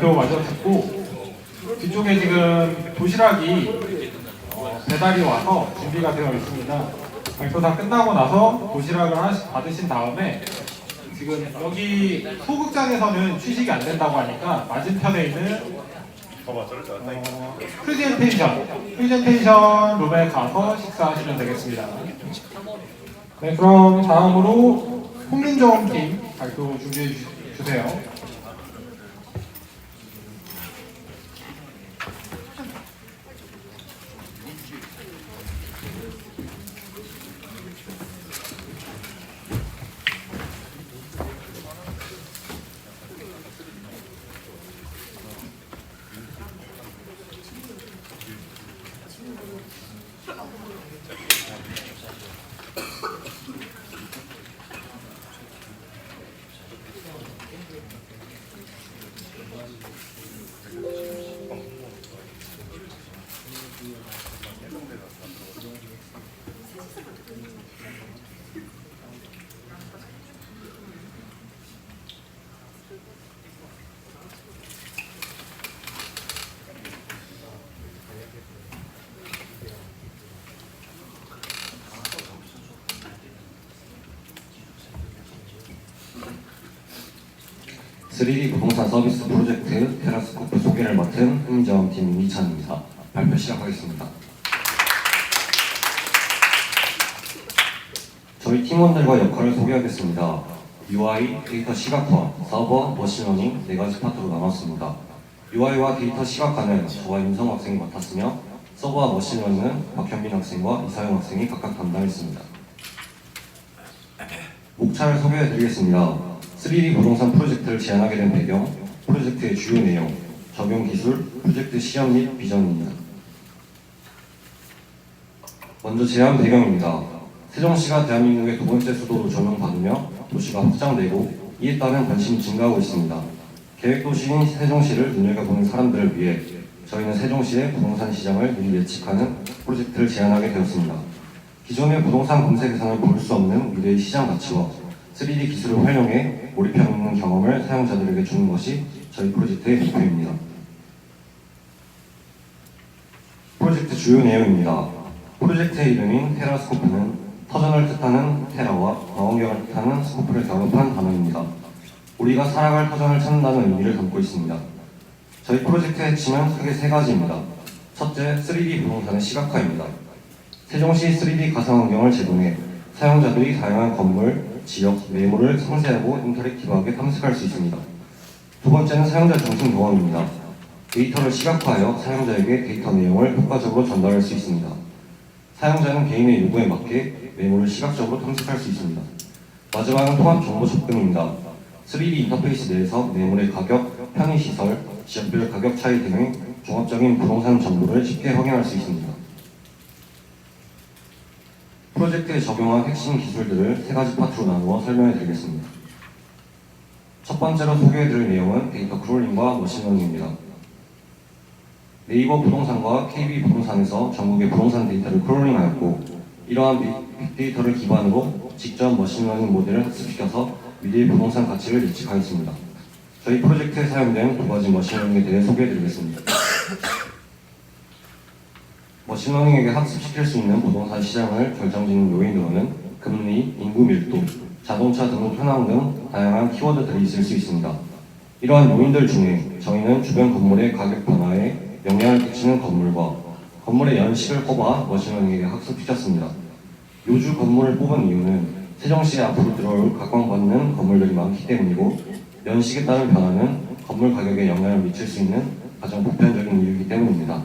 발표 마저 듣고 뒤쪽에 지금 도시락이 배달이 와서 준비가 되어 있습니다. 발표 다 끝나고 나서 도시락을 하나씩 받으신 다음에 지금 여기 소극장에서는 취식이 안 된다고 하니까 맞은편에 있는 프레젠테이션 룸에 가서 식사하시면 되겠습니다. 네, 그럼 다음으로 홍민정 팀 발표 준비해 주세요. (3D) 부동산 서비스 프로젝트 테라스코프 소개를 맡은 흥정팀 이찬입니다. 발표 시작하겠습니다. 저희 팀원들과 역할을 소개하겠습니다. UI, 데이터 시각화, 서버, 머신러닝 4가지 파트로 나눴습니다. UI와 데이터 시각화는 저와 임성 학생이 맡았으며 서버와 머신러닝은 박현민 학생과 이사영 학생이 각각 담당했습니다. 목차를 소개해드리겠습니다. 3D 부동산 프로젝트를 제안하게 된 배경, 프로젝트의 주요 내용, 적용 기술, 프로젝트 시험 및 비전입니다. 먼저 제안 배경입니다. 세종시가 대한민국의 두 번째 수도로 조명받으며 도시가 확장되고 이에 따른 관심이 증가하고 있습니다. 계획도시인 세종시를 눈여겨보는 사람들을 위해 저희는 세종시의 부동산 시장을 미리 예측하는 프로젝트를 제안하게 되었습니다. 기존의 부동산 검색에서는 볼 수 없는 미래의 시장 가치와 3D 기술을 활용해 몰입형 있는 경험을 사용자들에게 주는 것이 저희 프로젝트의 목표입니다. 프로젝트 주요 내용입니다. 프로젝트의 이름인 테라스코프는 터전을 뜻하는 테라와 망원경을 뜻하는 스코프를 결합한 단어입니다. 우리가 살아갈 터전을 찾는다는 의미를 담고 있습니다. 저희 프로젝트의 핵심은 크게 3가지입니다. 첫째, 3D 부동산의 시각화입니다. 세종시 3D 가상환경을 제공해 사용자들이 다양한 건물, 지역, 매물을 상세하고 인터랙티브하게 탐색할 수 있습니다. 두 번째는 사용자 중심 경험입니다. 데이터를 시각화하여 사용자에게 데이터 내용을 효과적으로 전달할 수 있습니다. 사용자는 개인의 요구에 맞게 매물을 시각적으로 탐색할 수 있습니다. 마지막은 통합 정보 접근입니다. 3D 인터페이스 내에서 매물의 가격, 편의시설, 지역별 가격 차이 등의 종합적인 부동산 정보를 쉽게 확인할 수 있습니다. 프로젝트에 적용한 핵심 기술들을 3가지 파트로 나누어 설명해 드리겠습니다. 첫 번째로 소개해 드릴 내용은 데이터 크롤링과 머신러닝입니다. 네이버 부동산과 KB 부동산에서 전국의 부동산 데이터를 크롤링하였고 이러한 빅데이터를 기반으로 직접 머신러닝 모델을 학습시켜서 미래의 부동산 가치를 예측하였습니다. 저희 프로젝트에 사용된 2가지 머신러닝에 대해 소개해 드리겠습니다. 머신러닝에게 학습시킬 수 있는 부동산 시장을 결정짓는 요인으로는 금리, 인구 밀도, 자동차 등록 현황 등 다양한 키워드들이 있을 수 있습니다. 이러한 요인들 중에 저희는 주변 건물의 가격 변화에 영향을 끼치는 건물과 건물의 연식을 꼽아 머신러닝에게 학습시켰습니다. 요주 건물을 뽑은 이유는 세종시에 앞으로 들어올 각광받는 건물들이 많기 때문이고 연식에 따른 변화는 건물 가격에 영향을 미칠 수 있는 가장 보편적인 이유이기 때문입니다.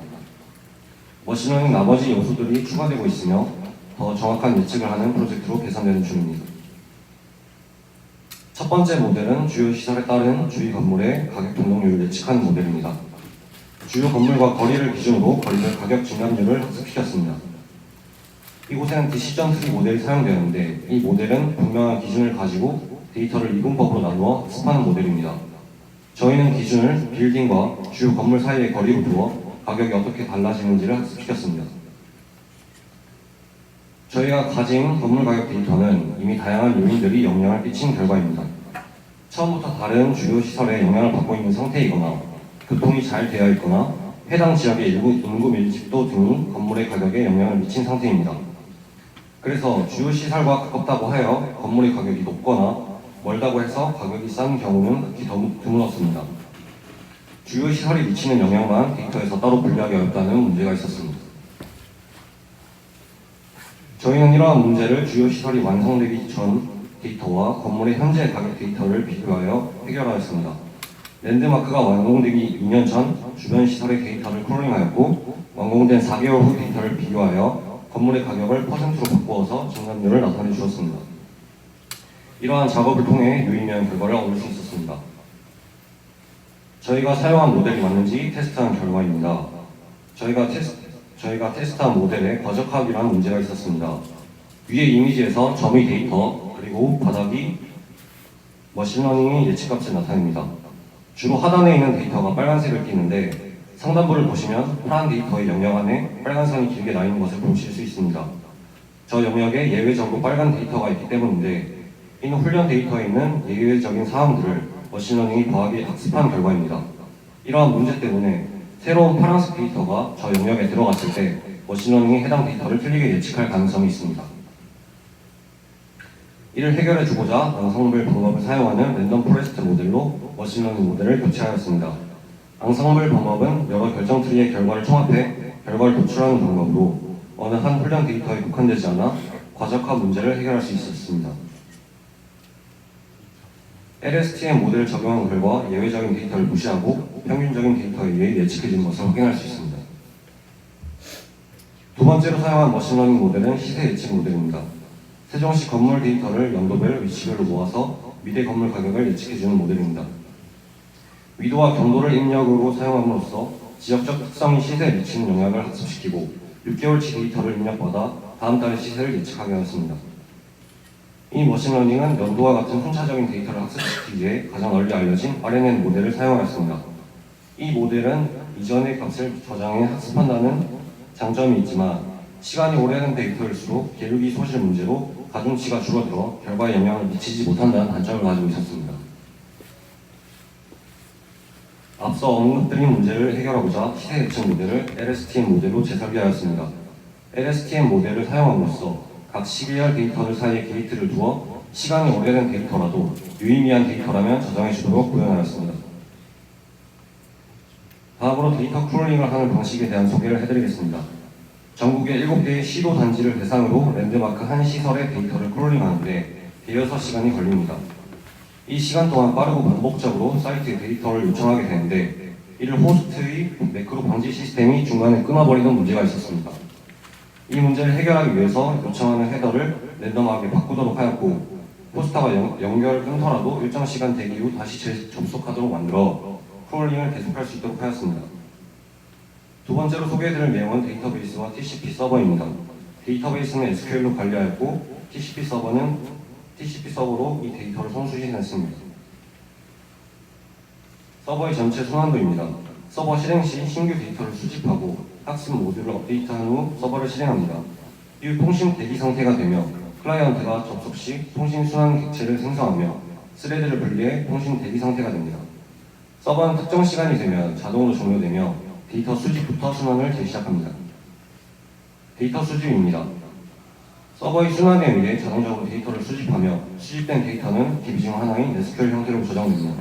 머신러닝 나머지 요소들이 추가되고 있으며 더 정확한 예측을 하는 프로젝트로 개선되는 중입니다. 첫 번째 모델은 주요 시설에 따른 주위 건물의 가격 변동률을 예측하는 모델입니다. 주요 건물과 거리를 기준으로 거리별 가격 증감률을 학습시켰습니다. 이곳에는 디시전3 모델이 사용되었는데 이 모델은 분명한 기준을 가지고 데이터를 이분법으로 나누어 학습하는 모델입니다. 저희는 기준을 빌딩과 주요 건물 사이의 거리로 두어 가격이 어떻게 달라지는지를 학습시켰습니다. 저희가 가진 건물 가격 데이터는 이미 다양한 요인들이 영향을 끼친 결과입니다. 처음부터 다른 주요 시설에 영향을 받고 있는 상태이거나 교통이 잘 되어 있거나 해당 지역의 일부 인구 밀집도 등이 건물의 가격에 영향을 미친 상태입니다. 그래서 주요 시설과 가깝다고 하여 건물의 가격이 높거나 멀다고 해서 가격이 싼 경우는 극히 드물었습니다. 주요 시설이 미치는 영향만 데이터에서 따로 분류하기 어렵다는 문제가 있었습니다. 저희는 이러한 문제를 주요 시설이 완성되기 전 데이터와 건물의 현재 가격 데이터를 비교하여 해결하였습니다. 랜드마크가 완공되기 2년 전 주변 시설의 데이터를 크롤링하였고, 완공된 4개월 후 데이터를 비교하여 건물의 가격을 퍼센트로 바꾸어서 증감률을 나타내 주었습니다. 이러한 작업을 통해 유의미한 결과를 얻을 수 있었습니다. 저희가 사용한 모델이 맞는지 테스트한 결과입니다. 저희가 테스트한 모델에 과적합이라는 문제가 있었습니다. 위에 이미지에서 점의 데이터, 그리고 바닥이 머신러닝의 예측값을 나타냅니다. 주로 하단에 있는 데이터가 빨간색을 띠는데, 상단부를 보시면 파란 데이터의 영역 안에 빨간 선이 길게 나 있는 것을 보실 수 있습니다. 저 영역에 예외적으로 빨간 데이터가 있기 때문인데, 이는 훈련 데이터에 있는 예외적인 사항들을 머신러닝이 과하게 학습한 결과입니다. 이러한 문제 때문에 새로운 파란색 데이터가 저 영역에 들어갔을 때 머신러닝이 해당 데이터를 틀리게 예측할 가능성이 있습니다. 이를 해결해주고자 앙상블 방법을 사용하는 랜덤 포레스트 모델로 머신러닝 모델을 교체하였습니다. 앙상블 방법은 여러 결정 트리의 결과를 총합해 결과를 도출하는 방법으로 어느 한 훈련 데이터에 국한되지 않아 과적합 문제를 해결할 수 있었습니다. LSTM 모델을 적용한 결과 예외적인 데이터를 무시하고 평균적인 데이터에 의해 예측해진 것을 확인할 수 있습니다. 두 번째로 사용한 머신러닝 모델은 시세 예측 모델입니다. 세종시 건물 데이터를 연도별 위치별로 모아서 미래 건물 가격을 예측해주는 모델입니다. 위도와 경도를 입력으로 사용함으로써 지역적 특성이 시세에 미치는 영향을 학습시키고 6개월치 데이터를 입력받아 다음 달의 시세를 예측하게 하였습니다. 이 머신러닝은 연도와 같은 순차적인 데이터를 학습시키기 위해 가장 널리 알려진 RNN 모델을 사용하였습니다. 이 모델은 이전의 값을 저장해 학습한다는 장점이 있지만 시간이 오래된 데이터일수록 계류기 소실 문제로 가중치가 줄어들어 결과에 영향을 미치지 못한다는 단점을 가지고 있었습니다. 앞서 언급드린 문제를 해결하고자 시세 예측 모델을 LSTM 모델로 재설계하였습니다. LSTM 모델을 사용함으로써 각 시계열 데이터들 사이에 게이트를 두어 시간이 오래된 데이터라도 유의미한 데이터라면 저장해 주도록 구현하였습니다. 다음으로 데이터 크롤링을 하는 방식에 대한 소개를 해드리겠습니다. 전국의 7개의 시도 단지를 대상으로 랜드마크 한 시설의 데이터를 크롤링하는데 대여섯 시간이 걸립니다. 이 시간 동안 빠르고 반복적으로 사이트에 데이터를 요청하게 되는데, 이를 호스트의 매크로 방지 시스템이 중간에 끊어버리는 문제가 있었습니다. 이 문제를 해결하기 위해서 요청하는 헤더를 랜덤하게 바꾸도록 하였고, 호스터가 연결을 끊더라도 일정 시간 대기 후 다시 접속하도록 만들어 크롤링을 계속할 수 있도록 하였습니다. 두 번째로 소개해드릴 내용은 데이터베이스와 TCP 서버입니다. 데이터베이스는 SQL로 관리하였고, TCP 서버로 이 데이터를送수신했습니다. 서버의 전체 순환도입니다. 서버 실행 시 신규 데이터를 수집하고 학습 모듈을 업데이트한 후 서버를 실행합니다. 이후 통신 대기 상태가 되며 클라이언트가 접속 시 통신 순환 객체를 생성하며 스레드를 분리해 통신 대기 상태가 됩니다. 서버는 특정 시간이 되면 자동으로 종료되며 데이터 수집부터 순환을 재시작합니다. 데이터 수집입니다. 서버의 순환에 의해 자동적으로 데이터를 수집하며 수집된 데이터는 DB 중 하나인 SQL 형태로 저장됩니다.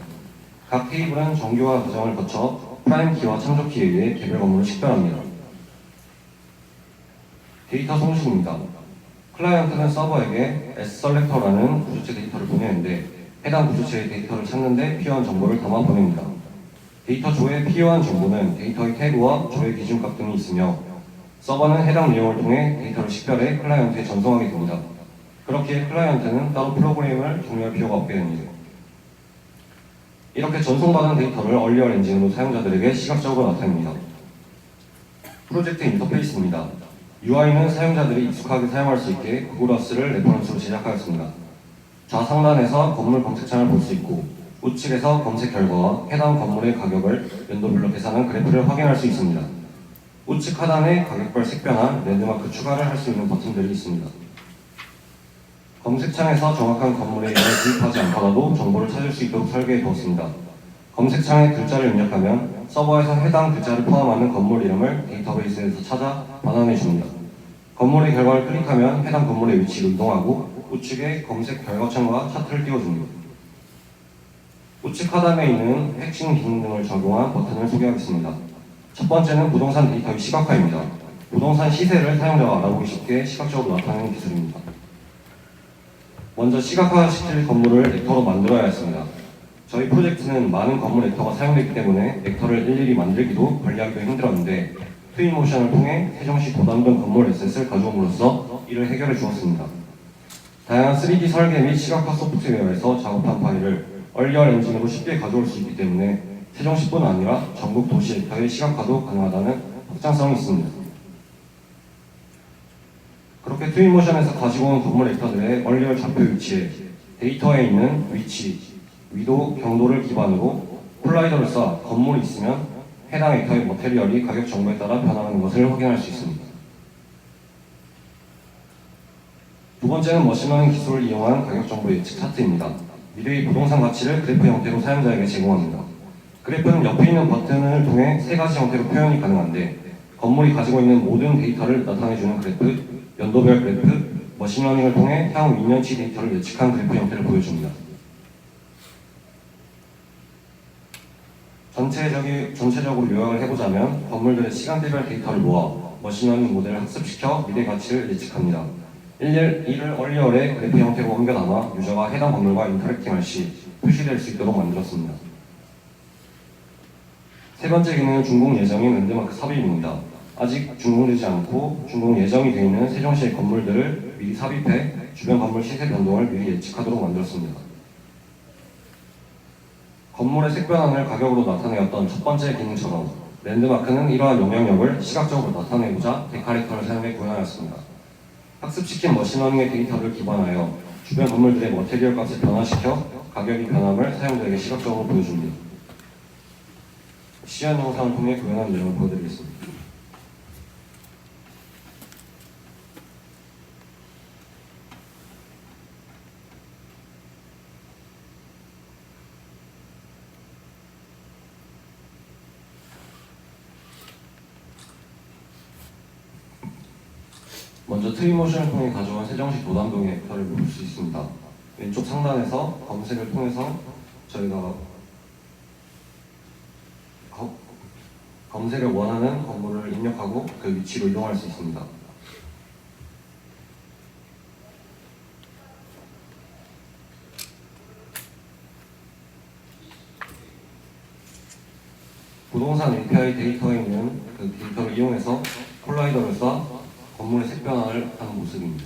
각 테이블은 정규화 과정을 거쳐 프라임 키와 참조 키에 의해 개별 건물을 식별합니다. 데이터 송신입니다. 클라이언트는 서버에게 sSelector라는 구조체 데이터를 보내는데, 해당 구조체의 데이터를 찾는데 필요한 정보를 담아 보냅니다. 데이터 조회에 필요한 정보는 데이터의 태그와 조회 기준값 등이 있으며, 서버는 해당 내용을 통해 데이터를 식별해 클라이언트에 전송하게 됩니다. 그렇기에 클라이언트는 따로 프로그램을 종료할 필요가 없게 됩니다. 이렇게 전송받은 데이터를 얼리얼 엔진으로 사용자들에게 시각적으로 나타냅니다. 프로젝트 인터페이스입니다. UI는 사용자들이 익숙하게 사용할 수 있게 구글어스를 레퍼런스로 제작하였습니다. 좌상단에서 건물 검색창을 볼 수 있고, 우측에서 검색 결과와 해당 건물의 가격을 연도별로 계산한 그래프를 확인할 수 있습니다. 우측 하단에 가격별 색변화, 랜드마크 추가를 할 수 있는 버튼들이 있습니다. 검색창에서 정확한 건물의 이름을 구입하지 않더라도 정보를 찾을 수 있도록 설계해 두었습니다. 검색창에 글자를 입력하면 서버에서 해당 글자를 포함하는 건물 이름을 데이터베이스에서 찾아 반환해 줍니다. 건물의 결과를 클릭하면 해당 건물의 위치로 이동하고 우측에 검색 결과창과 차트를 띄워줍니다. 우측 하단에 있는 핵심 기능 등을 적용한 버튼을 소개하겠습니다. 첫 번째는 부동산 데이터의 시각화입니다. 부동산 시세를 사용자가 알아보기 쉽게 시각적으로 나타내는 기술입니다. 먼저 시각화시킬 건물을 벡터로 만들어야 했습니다. 저희 프로젝트는 많은 건물 벡터가 사용되기 때문에 벡터를 일일이 만들기도 관리하기도 힘들었는데 트윈모션을 통해 세종시 도담동 건물 에셋을 가져옴으로써 이를 해결해 주었습니다. 다양한 3D 설계 및 시각화 소프트웨어에서 작업한 파일을 얼리얼 엔진으로 쉽게 가져올 수 있기 때문에 세종시뿐 아니라 전국 도시 벡터의 시각화도 가능하다는 확장성이 있습니다. 그렇게 트윈모션에서 가지고 온 건물 벡터들의 얼리얼 좌표 위치에 데이터에 있는 위치, 위도, 경도를 기반으로 콜라이더를 쏴 건물이 있으면 해당 벡터의 머테리얼이 가격 정보에 따라 변화하는 것을 확인할 수 있습니다. 두 번째는 머신러닝 기술을 이용한 가격 정보 예측 차트입니다. 미래의 부동산 가치를 그래프 형태로 사용자에게 제공합니다. 그래프는 옆에 있는 버튼을 통해 세 가지 형태로 표현이 가능한데 건물이 가지고 있는 모든 데이터를 나타내주는 그래프, 연도별 그래프, 머신러닝을 통해 향후 2년치 데이터를 예측한 그래프 형태를 보여줍니다. 전체적으로 요약을 해보자면 건물들의 시간대별 데이터를 모아 머신러닝 모델을 학습시켜 미래 가치를 예측합니다. 이를 얼리얼의 그래프 형태로 옮겨 담아 유저가 해당 건물과 인터랙팅할 시 표시될 수 있도록 만들었습니다. 세 번째 기능은 준공 예정인 랜드마크 삽입입니다. 아직 준공되지 않고 준공 예정이 되어 있는 세종시의 건물들을 미리 삽입해 주변 건물 시세 변동을 미리 예측하도록 만들었습니다. 건물의 색 변환을 가격으로 나타내었던 첫 번째 기능처럼 랜드마크는 이러한 영향력을 시각적으로 나타내고자 데카렉터를 사용해 구현하였습니다. 학습시킨 머신러닝의 데이터를 기반하여 주변 건물들의 머테리얼 값을 변화시켜 가격이 변함을 사용자에게 시각적으로 보여줍니다. 시연 영상을 통해 구현한 내용을 보여드리겠습니다. 먼저 트윈모션을 통해 가져온 세종시 도담동의 벡터를 볼 수 있습니다. 왼쪽 상단에서 검색을 통해서 저희가 검색을 원하는 건물을 입력하고 그 위치로 이동할 수 있습니다. 부동산 API 데이터에 있는 그 데이터를 이용해서 콜라이더를 쏴 건물의 색 변화를 하는 모습입니다.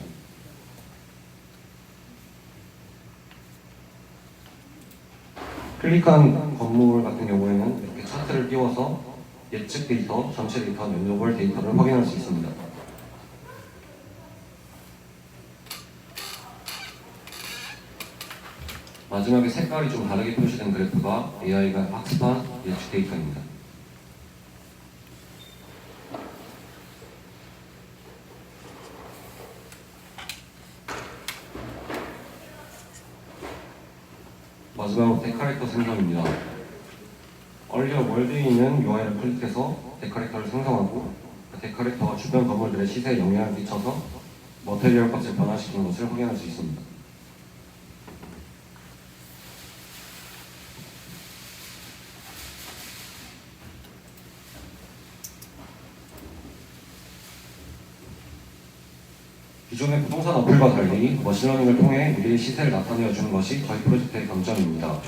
클릭한 건물 같은 경우에는 이렇게 차트를 띄워서 예측 데이터, 전체 데이터, 연도별 데이터를 확인할 수 있습니다. 마지막에 색깔이 좀 다르게 표시된 그래프가 AI가 학습한 예측 데이터입니다. 마지막으로 데카렉터 생성입니다. 얼리어 월드에 있는 UI를 클릭해서 데카렉터를 생성하고 그 데카렉터가 주변 건물들의 시세에 영향을 끼쳐서 머테리얼 값을 변화시키는 것을 확인할 수 있습니다. 기존의 부동산 어플과 달리 머신러닝을 통해 미래의 시세를 나타내어주는 것이 저희 프로젝트의 강점입니다.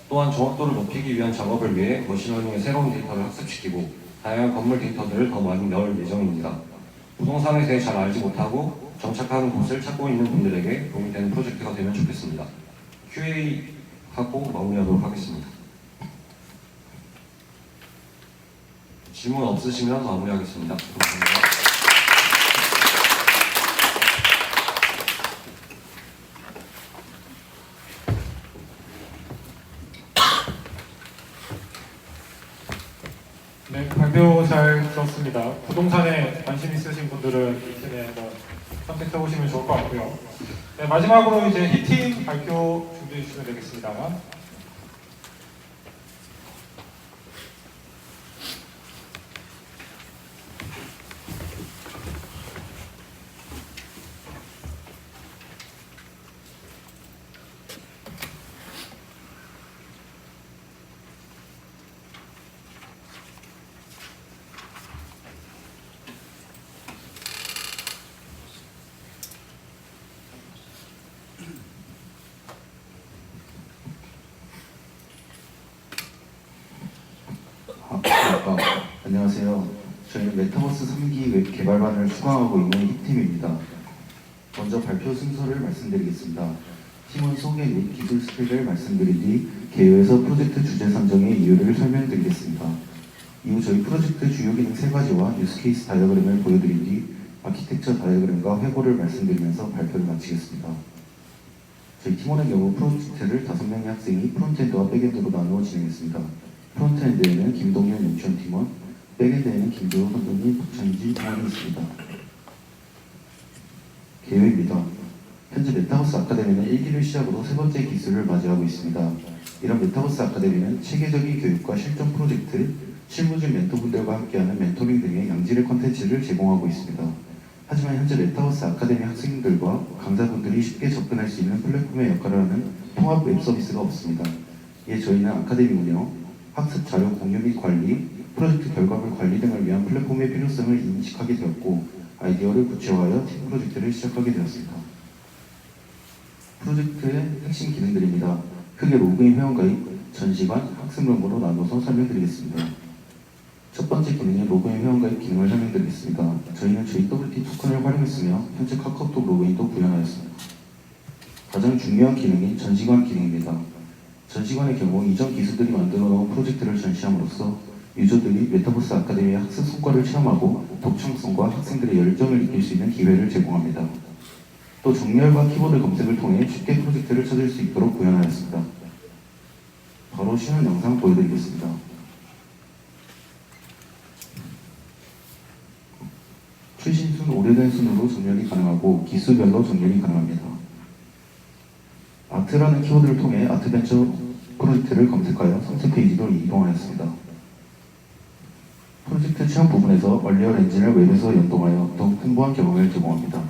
또한 정확도를 높이기 위한 작업을 위해 머신러닝의 새로운 데이터를 학습시키고 다양한 건물 데이터들을 더 많이 넣을 예정입니다. 부동산에 대해 잘 알지 못하고 정착하는 곳을 찾고 있는 분들에게 도움이 되는 프로젝트가 되면 좋겠습니다. QA 하고 마무리하도록 하겠습니다. 질문 없으시면 마무리하겠습니다. 감사합니다. 네, 발표 잘 들었습니다. 부동산에 관심 있으신 분들은 이팀에 한번 선택해 보시면 좋을 것 같고요. 네, 마지막으로 이제 히팀 발표 준비해 주시면 되겠습니다. 안녕하세요. 저희는 메타버스 3기 웹 개발반을 수강하고 있는 힙팀입니다. 먼저 발표 순서를 말씀드리겠습니다. 팀원 소개 및 기술 스펙을 말씀드린 뒤 개요에서 프로젝트 주제 선정의 이유를 설명드리겠습니다. 이후 저희 프로젝트 주요 기능 3가지와 유스케이스 다이어그램을 보여드린 뒤 아키텍처 다이어그램과 회고를 말씀드리면서 발표를 마치겠습니다. 저희 팀원의 경우 프로젝트를 5명의 학생이 프론트엔드와 백엔드로 나누어 진행했습니다. 프론트엔드에는 김동현 윤천 팀원, 백엔드에는 김도호 선생님, 박찬지 팀원이 있습니다. 개요입니다. 현재 메타버스 아카데미는 1기를 시작으로 3번째 기수를 맞이하고 있습니다. 이런 메타버스 아카데미는 체계적인 교육과 실전 프로젝트, 실무진 멘토분들과 함께하는 멘토링 등의 양질의 콘텐츠를 제공하고 있습니다. 하지만 현재 메타버스 아카데미 학생들과 강사분들이 쉽게 접근할 수 있는 플랫폼의 역할을 하는 통합 웹 서비스가 없습니다. 이에 저희는 아카데미 운영, 학습 자료 공유 및 관리, 프로젝트 결과물 관리 등을 위한 플랫폼의 필요성을 인식하게 되었고 아이디어를 구체화하여 팀 프로젝트를 시작하게 되었습니다. 프로젝트의 핵심 기능들입니다. 크게 로그인 회원가입, 전시관, 학습룸으로 나눠서 설명드리겠습니다. 첫 번째 기능인 로그인 회원가입 기능을 설명드리겠습니다. 저희는 JWT 토큰을 활용했으며 현재 카카오톡 로그인도 구현하였습니다. 가장 중요한 기능인 전시관 기능입니다. 전시관의 경우 이전 기수들이 만들어 놓은 프로젝트를 전시함으로써 유저들이 메타버스 아카데미의 학습 성과를 체험하고 독창성과 학생들의 열정을 느낄 수 있는 기회를 제공합니다. 또 정렬과 키보드 검색을 통해 쉽게 프로젝트를 찾을 수 있도록 구현하였습니다. 바로 쉬운 영상 보여드리겠습니다. 최신 순, 오래된 순으로 정렬이 가능하고 기수별로 정렬이 가능합니다. 아트라는 키워드를 통해 아트벤처 프로젝트를 검색하여 상세 페이지로 이동하였습니다. 프로젝트 체험 부분에서 얼리얼 엔진을 웹에서 연동하여 더욱 풍부한 경험을 제공합니다.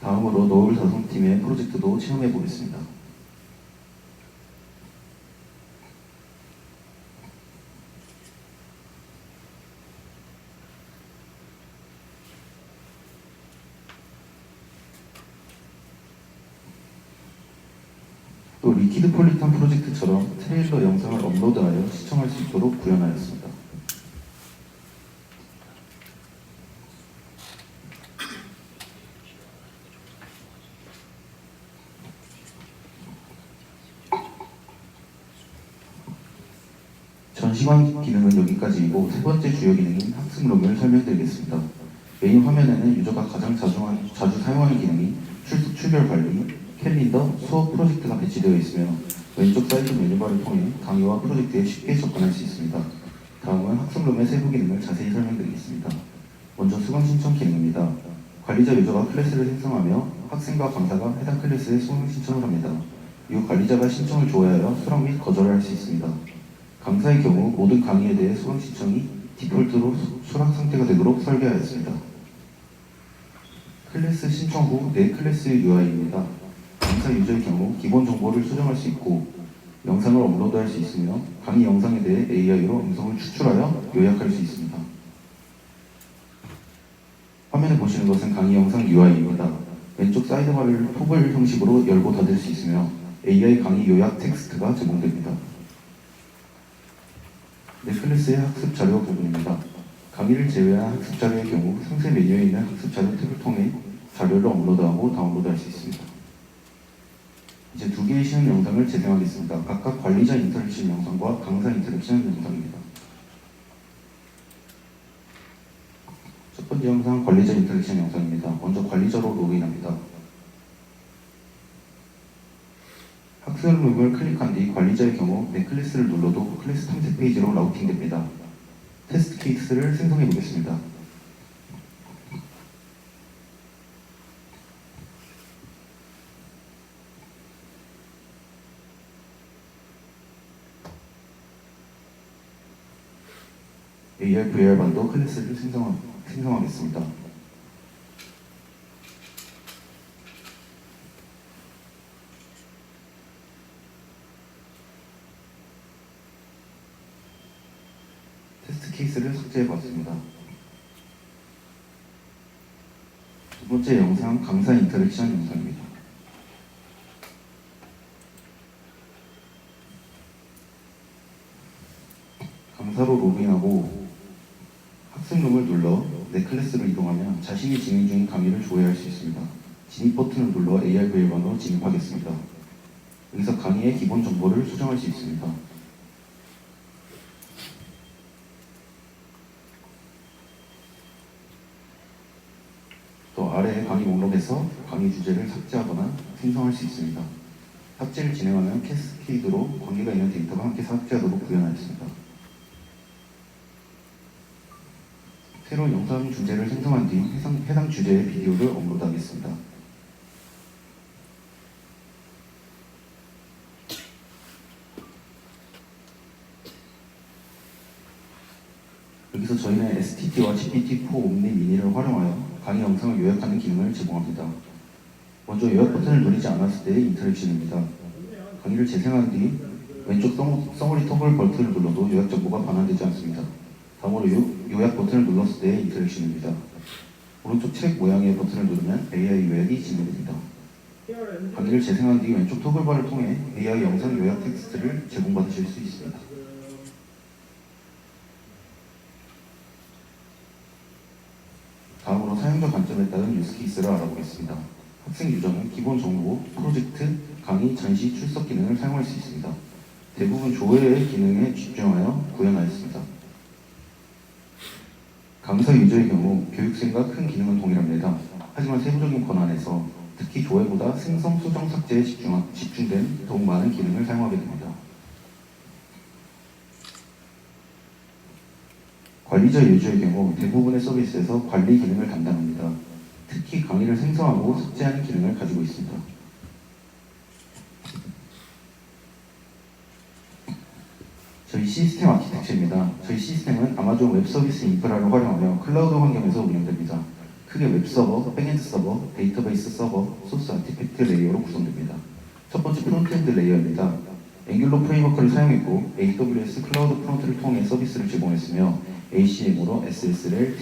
다음으로 노을 다송팀의 프로젝트도 체험해 보겠습니다. 또 리퀴드폴리탄 프로젝트처럼 트레일러 영상을 업로드하여 시청할 수 있도록 구현하였습니다. 전시관 기능은 여기까지이고 세 번째 주요 기능인 학습룸을 설명드리겠습니다. 메인 화면에는 유저가 가장 자주 사용하는 기능이 출석 출결 관리, 캘린더, 수업 프로젝트가 배치되어 있으며 왼쪽 사이드 메뉴바를 통해 강의와 프로젝트에 쉽게 접근할 수 있습니다. 다음은 학습룸의 세부 기능을 자세히 설명드리겠습니다. 먼저 수강 신청 기능입니다. 관리자 유저가 클래스를 생성하며 학생과 강사가 해당 클래스에 수강 신청을 합니다. 이후 관리자가 신청을 조회하여 수락 및 거절을 할 수 있습니다. 강사의 경우 모든 강의에 대해 수강 신청이 디폴트로 수락 상태가 되도록 설계하였습니다. 클래스 신청 후 내 클래스 UI입니다. 강사 유저의 경우 기본 정보를 수정할 수 있고 영상을 업로드할 수 있으며 강의 영상에 대해 AI로 음성을 추출하여 요약할 수 있습니다. 화면에 보시는 것은 강의 영상 UI입니다. 왼쪽 사이드바를 토글 형식으로 열고 닫을 수 있으며 AI 강의 요약 텍스트가 제공됩니다. 넷클래스의 학습 자료 부분입니다. 강의를 제외한 학습 자료의 경우 상세 메뉴에 있는 학습 자료 탭을 통해 자료를 업로드하고 다운로드할 수 있습니다. 이제 두 개의 시험 영상을 재생하겠습니다. 각각 관리자 인터랙션 영상과 강사 인터랙션 영상입니다. 첫 번째 영상 관리자 인터랙션 영상입니다. 먼저 관리자로 로그인합니다. 학습룸을 클릭한 뒤 관리자의 경우 내 클래스를 눌러도 클래스 탐색 페이지로 라우팅됩니다. 테스트 케이스를 생성해 보겠습니다. AR, VR반도 클래스를 생성하겠습니다. 테스트 케이스를 삭제해 봤습니다. 두 번째 영상 강사 인터랙션 영상입니다. 강사로 로그인하고 학습룸을 눌러 내 클래스로 이동하면 자신이 진행 중인 강의를 조회할 수 있습니다. 진입 버튼을 눌러 ARVL반으로 진입하겠습니다. 여기서 강의의 기본 정보를 수정할 수 있습니다. 또 아래 강의 목록에서 강의 주제를 삭제하거나 생성할 수 있습니다. 삭제를 진행하면 캐스케이드로 관계가 있는 데이터가 함께 삭제하도록 구현하였습니다. 새로운 영상 주제를 생성한 뒤 해당 주제의 비디오를 업로드하겠습니다. 여기서 저희는 STT와 GPT-4 옴니 미니를 활용하여 강의 영상을 요약하는 기능을 제공합니다. 먼저 요약 버튼을 누르지 않았을 때의 인터랙션입니다. 강의를 재생한 뒤 왼쪽 서머리 토글 버튼을 눌러도 요약 정보가 반환되지 않습니다. 다음으로 요약 버튼을 눌렀을 때의 인터랙션입니다. 오른쪽 책 모양의 버튼을 누르면 AI 요약이 진행됩니다. 강의를 재생한 뒤 왼쪽 토글바를 통해 AI 영상 요약 텍스트를 제공받으실 수 있습니다. 다음으로 사용자 관점에 따른 유스케이스를 알아보겠습니다. 학생 유저는 기본 정보, 프로젝트, 강의, 전시, 출석 기능을 사용할 수 있습니다. 대부분 조회의 기능에 집중하여 구현하였습니다. 강사 유저의 경우 교육생과 큰 기능은 동일합니다. 하지만 세부적인 권한에서 특히 조회보다 생성, 수정, 삭제에 집중된 더욱 많은 기능을 사용하게 됩니다. 관리자 유저의 경우 대부분의 서비스에서 관리 기능을 담당합니다. 특히 강의를 생성하고 삭제하는 기능을 가지고 있습니다. 저희 시스템 아키텍처입니다. 저희 시스템은 아마존 웹 서비스 인프라를 활용하며 클라우드 환경에서 운영됩니다. 크게 웹 서버, 백엔드 서버, 데이터베이스 서버, 소스 아티팩트 레이어로 구성됩니다. 첫 번째 프론트엔드 레이어입니다. 앵귤러 프레임워크를 사용했고 AWS 클라우드 프론트를 통해 서비스를 제공했으며 ACM으로 SSL,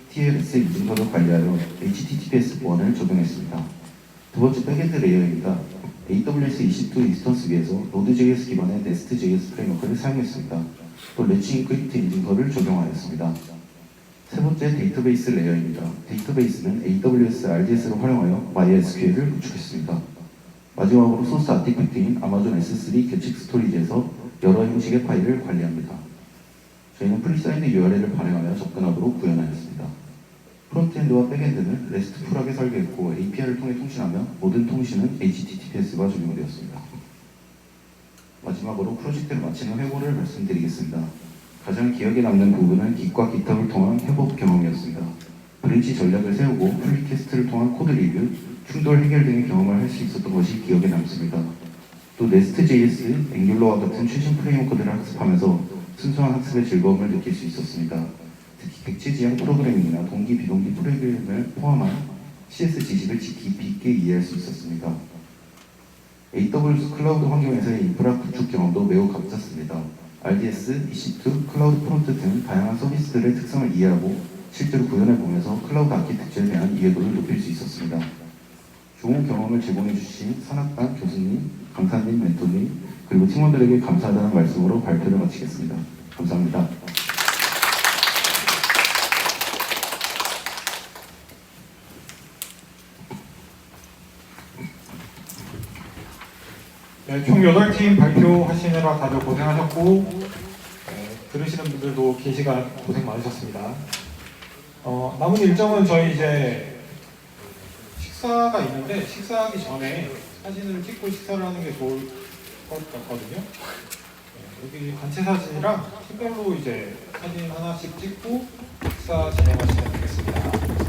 TLS 인증서를 관리하여 HTTPS 보안을 적용했습니다. 두 번째 백엔드 레이어입니다. AWS EC2 인스턴스 위에서 Node.js 기반의 Nest.js 프레임워크를 사용했습니다. 또 래치 인크립트 인증서를 적용하였습니다. 세 번째 데이터베이스 레이어입니다. 데이터베이스는 AWS RDS를 활용하여 MySQL을 구축했습니다. 마지막으로 소스 아티팩트인 아마존 S3 계측 스토리지에서 여러 형식의 파일을 관리합니다. 저희는 프리사인드 URL을 발행하여 접근하도록 구현하였습니다. 프론트엔드와 백엔드는 REST 풀하게 설계했고 API를 통해 통신하며 모든 통신은 HTTPS가 적용되었습니다. 마지막으로 프로젝트를 마치는 회고를 말씀드리겠습니다. 가장 기억에 남는 부분은 Git과 GitHub을 통한 협업 경험이었습니다. 브랜치 전략을 세우고 플리 테스트를 통한 코드 리뷰, 충돌 해결 등의 경험을 할 수 있었던 것이 기억에 남습니다. 또 Nest.js, 앵귤러와 같은 최신 프레임워크들을 학습하면서 순수한 학습의 즐거움을 느낄 수 있었습니다. 특히 객체 지향 프로그래밍이나 동기 비동기 프로그램을 포함한 CS 지식을 깊이 있게 이해할 수 있었습니다. AWS 클라우드 환경에서의 인프라 구축 경험도 매우 값졌습니다. RDS, EC2, 클라우드 프론트 등 다양한 서비스들의 특성을 이해하고 실제로 구현해보면서 클라우드 아키텍처에 대한 이해도를 높일 수 있었습니다. 좋은 경험을 제공해주신 산학단 교수님, 강사님, 멘토님, 그리고 팀원들에게 감사하다는 말씀으로 발표를 마치겠습니다. 감사합니다. 네, 총 8팀 발표하시느라 다들 고생하셨고 들으시는 분들도 긴 시간 고생 많으셨습니다. 남은 일정은 저희 이제 식사가 있는데 식사하기 전에 사진을 찍고 식사를 하는 게 좋을 것 같거든요. 여기 단체 사진이랑 팀별로 이제 사진 하나씩 찍고 식사 진행하시면 되겠습니다.